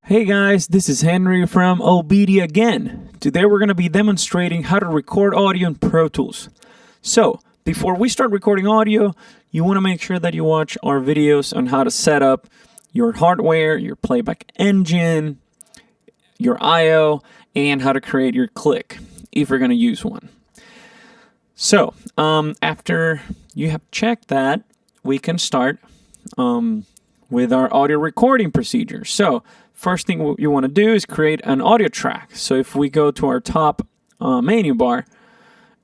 Hey guys, this is Henry from OBEDIA again. Today we're going to be demonstrating how to record audio in Pro Tools. So, before we start recording audio, you want to make sure that you watch our videos on how to set up your hardware, your playback engine, your I/O, and how to create your click, if you're going to use one. So, after you have checked that, we can start with our audio recording procedure. So, first thing you want to do is create an audio track. So if we go to our top menu bar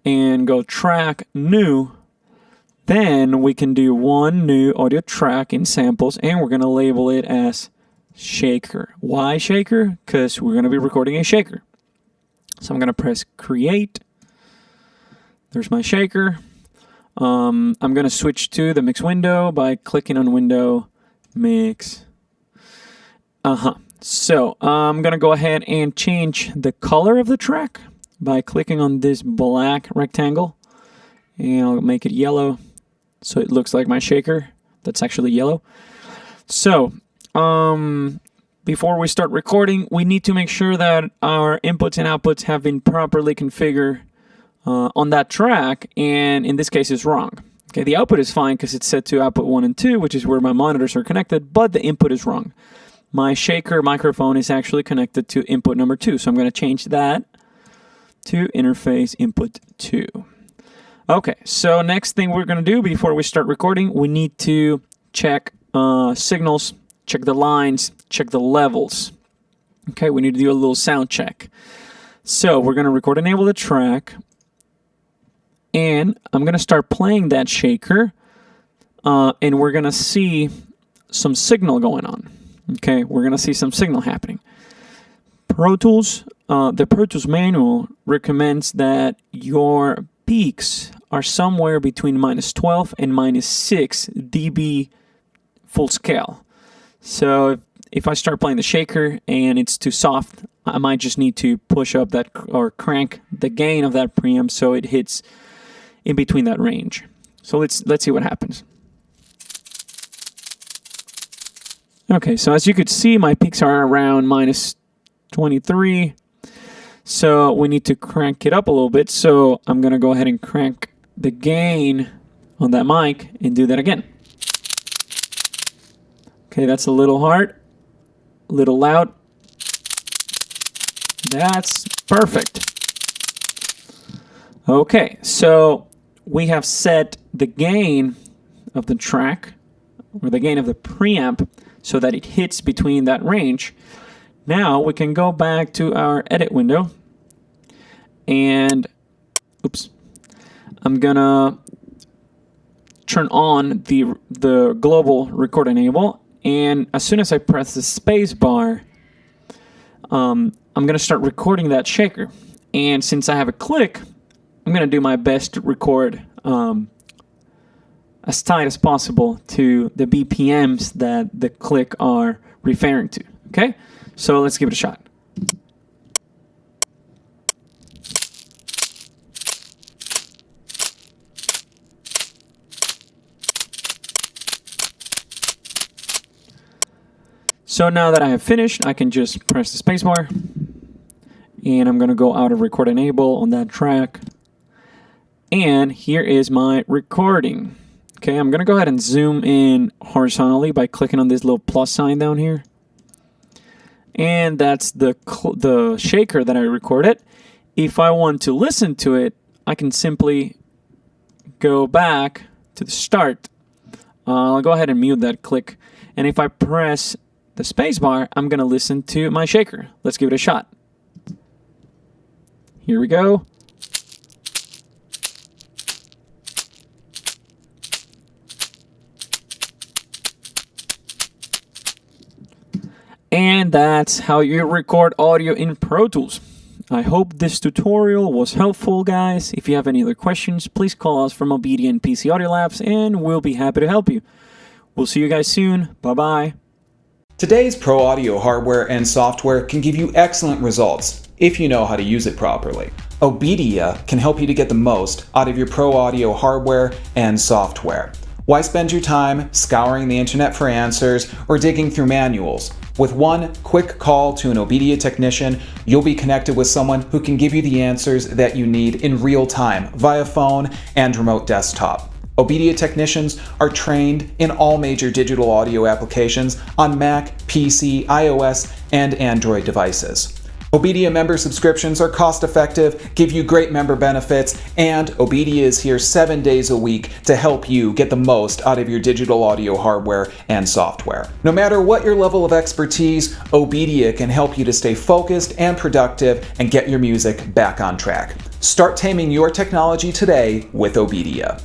and go track new, then we can do one new audio track in samples, and we're going to label it as shaker. Why shaker? Because we're going to be recording a shaker. So I'm going to press create. There's my shaker. I'm going to switch to the mix window by clicking on window, mix. So I'm going to go ahead and change the color of the track by clicking on this black rectangle, and I'll make it yellow so it looks like my shaker. That's actually yellow. So before we start recording, we need to make sure that our inputs and outputs have been properly configured on that track, and in this case it's wrong. Okay, the output is fine because it's set to output 1 and 2, which is where my monitors are connected, but the input is wrong. My shaker microphone is actually connected to input number 2, so I'm going to change that to interface input 2. Okay, so next thing we're going to do before we start recording, we need to check signals, check the lines, check the levels. Okay, we need to do a little sound check. So we're going to record enable the track, and I'm going to start playing that shaker, and we're going to see some signal going on. Okay, we're going to see some signal happening. Pro Tools, the Pro Tools manual recommends that your peaks are somewhere between -12 and -6 dB full scale. So if I start playing the shaker and it's too soft, I might just need to push up that or crank the gain of that preamp so it hits in between that range. So let's see what happens. Okay, so as you could see, my peaks are around -23. So we need to crank it up a little bit. So I'm going to go ahead and crank the gain on that mic and do that again. Okay, that's a little hard, a little loud. That's perfect. Okay, so we have set the gain of the track, or the gain of the preamp, so that it hits between that range. Now we can go back to our edit window, and I'm gonna turn on the global record enable, and as soon as I press the space bar, I'm gonna start recording that shaker. And since I have a click, I'm gonna do my best to record as tight as possible to the BPMs that the click are referring to. Okay, so let's give it a shot. So now that I have finished, I can just press the spacebar, and I'm going to go out of record enable on that track. And here is my recording. Okay, I'm going to go ahead and zoom in horizontally by clicking on this little plus sign down here. And that's the shaker that I recorded. If I want to listen to it, I can simply go back to the start. I'll go ahead and mute that click. And if I press the space bar, I'm going to listen to my shaker. Let's give it a shot. Here we go. And that's how you record audio in Pro Tools. I hope this tutorial was helpful, guys. If you have any other questions, please call us from OBEDIA and PC Audio Labs, and we'll be happy to help you. We'll see you guys soon. Bye-bye. Today's pro audio hardware and software can give you excellent results if you know how to use it properly. OBEDIA can help you to get the most out of your pro audio hardware and software. Why spend your time scouring the internet for answers or digging through manuals? With one quick call to an OBEDIA technician, you'll be connected with someone who can give you the answers that you need in real time via phone and remote desktop. OBEDIA technicians are trained in all major digital audio applications on Mac, PC, iOS, and Android devices. OBEDIA member subscriptions are cost-effective, give you great member benefits, and OBEDIA is here 7 days a week to help you get the most out of your digital audio hardware and software. No matter what your level of expertise, OBEDIA can help you to stay focused and productive and get your music back on track. Start taming your technology today with OBEDIA.